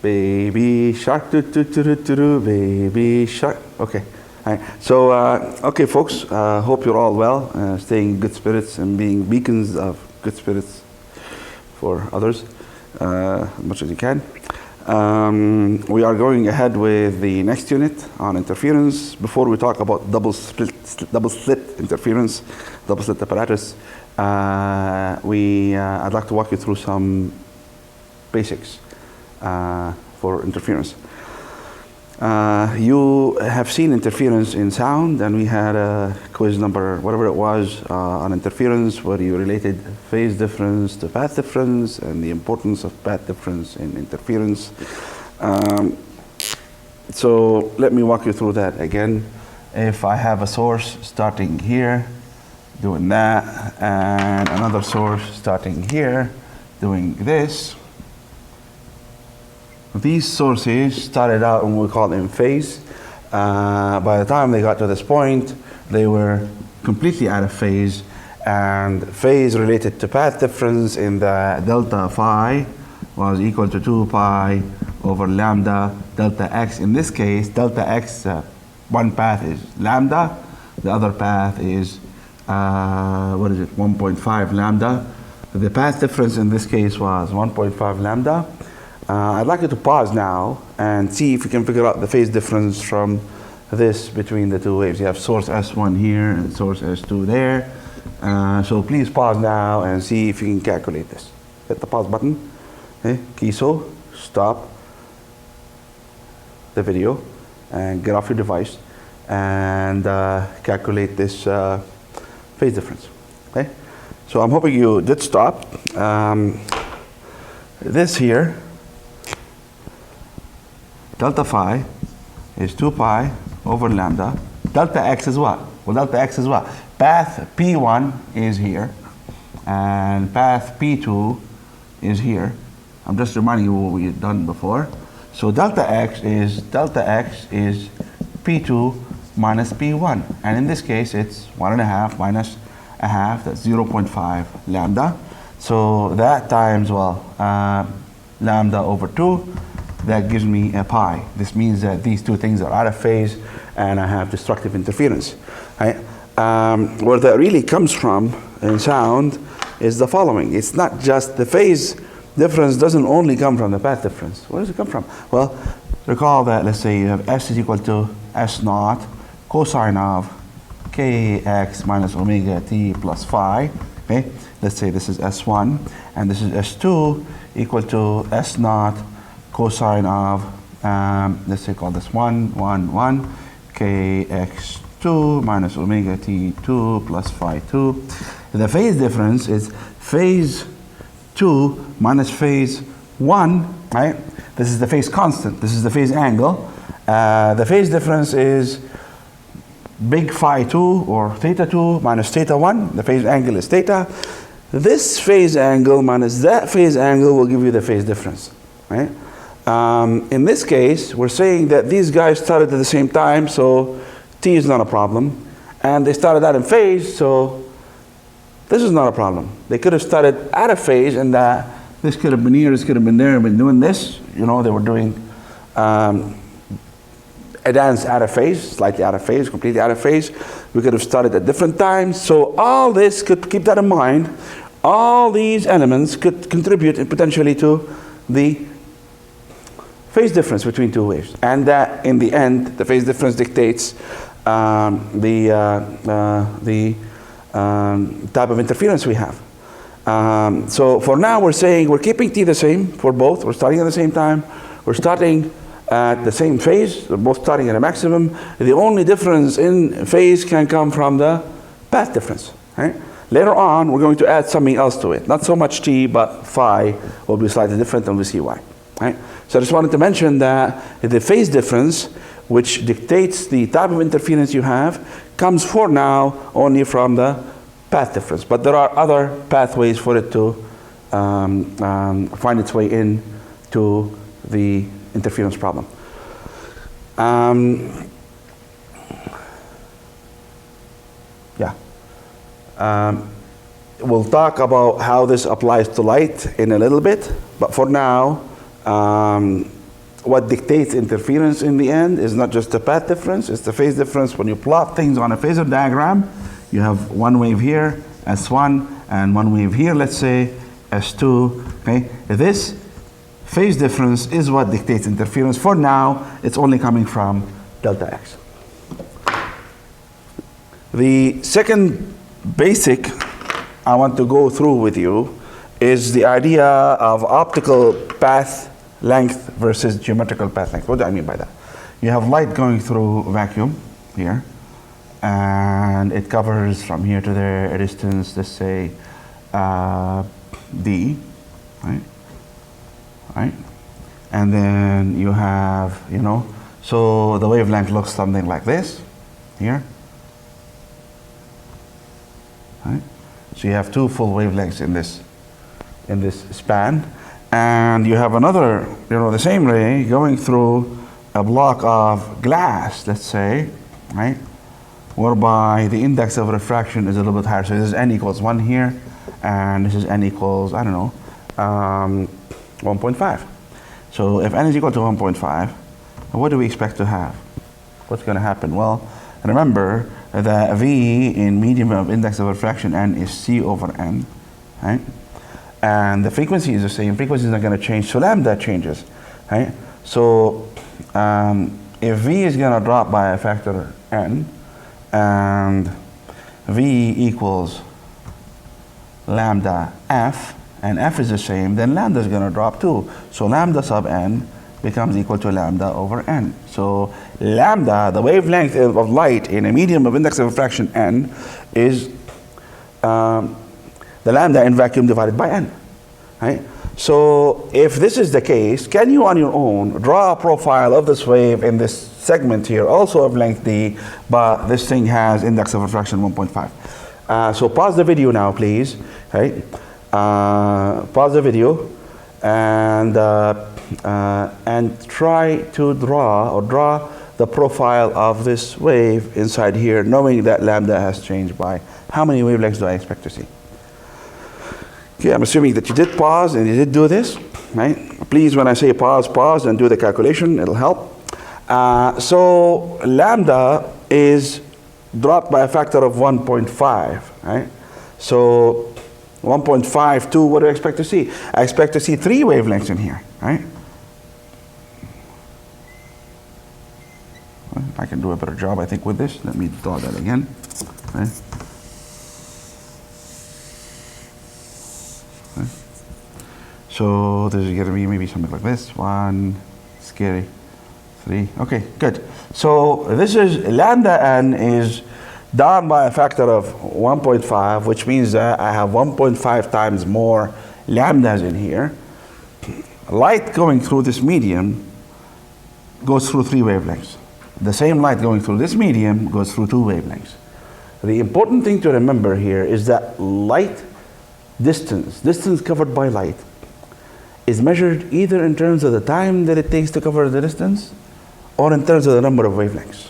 Baby shark, do do do do do do, baby shark. Okay. All right. So, okay, folks. Hope you're all well, staying in good spirits and being beacons of good spirits for others as much as you can. We are going ahead with the next unit on interference. Before we talk about double slit interference, double slit apparatus, I'd like to walk you through some basics for interference. You have seen interference in sound, and we had a quiz number, whatever it was, on interference, where you related phase difference to path difference and the importance of path difference in interference. So let me walk you through that again. If I have a source starting here, doing that, and another source starting here, doing this, these sources started out and we call them phase. By the time they got to this point, they were completely out of phase, and phase related to path difference in the delta phi was equal to 2 pi over lambda delta x. In this case, delta x, one path is lambda, the other path is 1.5 lambda. The path difference in this case was 1.5 lambda. I'd like you to pause now and see if you can figure out the phase difference from this between the two waves. You have source S1 here and source S2 there. So please pause now and see if you can calculate this. Hit the pause button. Okay. Kiso, stop the video and get off your device and calculate this phase difference. Okay. So I'm hoping you did stop. This here, delta phi is 2 pi over lambda. Delta x is what? Well, delta x is what? Path P1 is here, and path P2 is here. I'm just reminding you what we've done before. So delta x is P2 minus P1. And in this case, it's 1.5 minus a half, that's 0.5 lambda. So that times, well, lambda over 2, that gives me a pi. This means that these two things are out of phase and I have destructive interference. Right? Where that really comes from in sound is the following. It's not just the phase difference doesn't only come from the path difference. Where does it come from? Well, recall that, let's say you have S is equal to S naught cosine of kx minus omega t plus phi. Okay? Let's say this is S1 and this is S2 equal to S naught cosine of, let's say call this 1, kx2 minus omega t2 plus phi 2. The phase difference is phase 2 minus phase 1, right? This is the phase constant. This is the phase angle. The phase difference is big phi 2 or theta 2 minus theta 1. The phase angle is theta. This phase angle minus that phase angle will give you the phase difference, right? In this case, we're saying that these guys started at the same time, so t is not a problem. And they started out in phase, so this is not a problem. They could have started out of phase, and this could have been here, this could have been there, but doing this, you know, they were doing a dance out of phase, slightly out of phase, completely out of phase. We could have started at different times. So all this, could keep that in mind. All these elements could contribute potentially to the phase difference between two waves, and that in the end, the phase difference dictates the type of interference we have. So for now, we're saying we're keeping t the same for both. We're starting at the same time. We're starting at the same phase. We're both starting at a maximum. The only difference in phase can come from the path difference. Right? Later on, we're going to add something else to it. Not so much t, but phi will be slightly different, and we'll see why. Right? So I just wanted to mention that the phase difference, which dictates the type of interference you have, comes for now only from the path difference. But there are other pathways for it to find its way in to the interference problem. We'll talk about how this applies to light in a little bit, but for now, what dictates interference in the end is not just the path difference, it's the phase difference. When you plot things on a phasor diagram, you have one wave here, S1, and one wave here, let's say, S2, okay? This phase difference is what dictates interference. For now, it's only coming from delta X. The second basic I want to go through with you is the idea of optical path length versus geometrical path length. What do I mean by that? You have light going through vacuum here, and it covers from here to there a distance, let's say, d, right? Right? And then you have, you know, so the wavelength looks something like this here. Right? So you have two full wavelengths in this span, and you have another, you know, the same ray going through a block of glass, let's say, right, whereby the index of refraction is a little bit higher. So this is n equals 1 here, and this is n equals, I don't know, 1.5. So if n is equal to 1.5, what do we expect to have? What's going to happen? Well, remember that V in medium of index of refraction n is C over n, right? And the frequency is the same. Frequency is not going to change, so lambda changes, right? So if V is going to drop by a factor n, and V equals lambda f, and f is the same, then lambda is going to drop too. So lambda sub n becomes equal to lambda over n. So lambda, the wavelength of light in a medium of index of refraction n, is the lambda in vacuum divided by n, right? So if this is the case, can you on your own draw a profile of this wave in this segment here, also of length d, but this thing has index of refraction 1.5. So pause the video now, please, right? Pause the video and try to draw the profile of this wave inside here, knowing that lambda has changed by how many wavelengths do I expect to see? Okay, I'm assuming that you did pause and you did do this, right? Please, when I say pause, pause and do the calculation, it'll help. So lambda is dropped by a factor of 1.5, right? So 1.52, what do I expect to see? I expect to see 3 wavelengths in here, right? Well, I can do a better job, I think, with this. Let me draw that again, right? So this is going to be maybe something like this. 1, scary, 3. Okay, good. So this is lambda n is down by a factor of 1.5, which means that I have 1.5 times more lambdas in here. Light going through this medium goes through 3 wavelengths. The same light going through this medium goes through 2 wavelengths. The important thing to remember here is that light distance covered by light, is measured either in terms of the time that it takes to cover the distance or in terms of the number of wavelengths.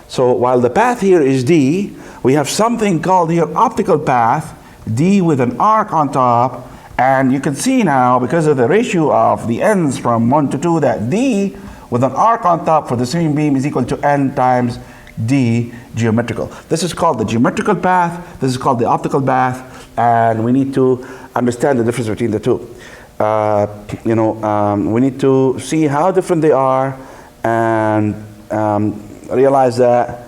So while the path here is d, we have something called here optical path, d with an arc on top, and you can see now because of the ratio of the ends from 1 to 2 that d with an arc on top for the same beam is equal to n times d geometrical. This is called the geometrical path, this is called the optical path, and we need to understand the difference between the two. We need to see how different they are and realize that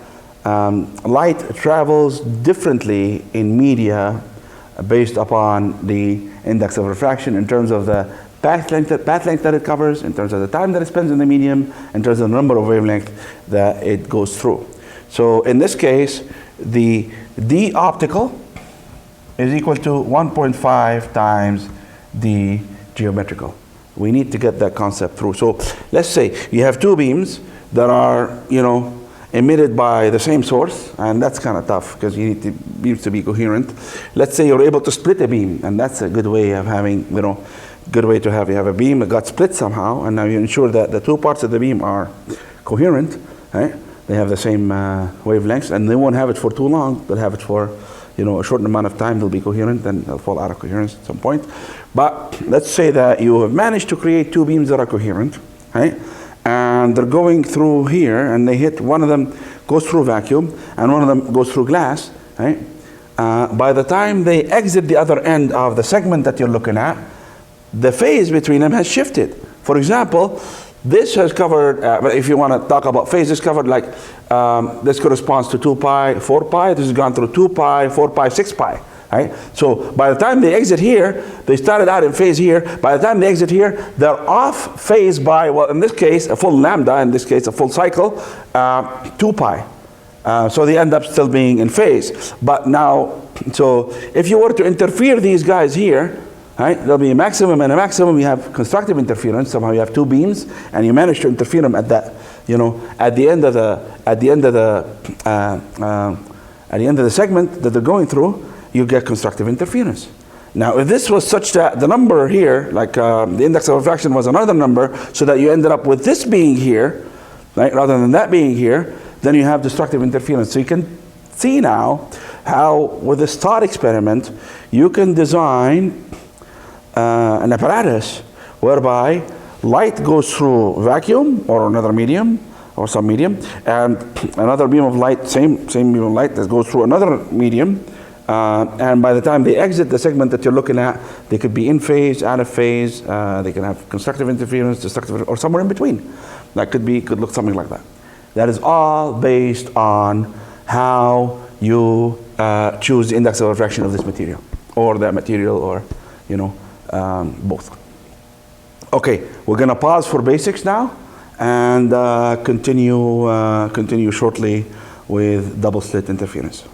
light travels differently in media based upon the index of refraction in terms of the path length that it covers, in terms of the time that it spends in the medium, in terms of the number of wavelengths that it goes through. So in this case, the d optical is equal to 1.5 times d geometrical. We need to get that concept through. So let's say you have 2 beams that are, emitted by the same source, and that's kind of tough because you need the beams to be coherent. Let's say you're able to split a beam, and that's a good way of having, good way to have. You have a beam that got split somehow, and now you ensure that the 2 parts of the beam are coherent, right? They have the same wavelengths, and they won't have it for too long. They'll have it for a short amount of time. They'll be coherent, then they'll fall out of coherence at some point. But let's say that you have managed to create 2 beams that are coherent, right? and they're going through here, and they hit, one of them goes through vacuum, and one of them goes through glass, right? By the time they exit the other end of the segment that you're looking at, the phase between them has shifted. For example, this has covered, if you want to talk about phase, this covered like, this corresponds to 2 pi, 4 pi, this has gone through 2 pi, 4 pi, 6 pi. Right? So by the time they exit here, they started out in phase here. By the time they exit here, they're off phase by, well, in this case, a full lambda, in this case, a full cycle, 2 pi. So they end up still being in phase. But now, so if you were to interfere these guys here, right, there'll be a maximum and a maximum. You have constructive interference. Somehow you have two beams, and you manage to interfere them at that, you know, at the end of the segment that they're going through. You get constructive interference. Now, if this was such that the number here, like the index of refraction was another number, so that you ended up with this being here, right, rather than that being here, then you have destructive interference. So you can see now how, with this thought experiment, you can design an apparatus whereby light goes through vacuum or another medium, or some medium, and another beam of light, same beam of light that goes through another medium. And by the time they exit the segment that you're looking at, they could be in phase, out of phase. They can have constructive interference, destructive, or somewhere in between. That could look something like that. That is all based on how you choose the index of refraction of this material, or that material, or both. Okay, we're going to pause for basics now, and continue shortly with double slit interference.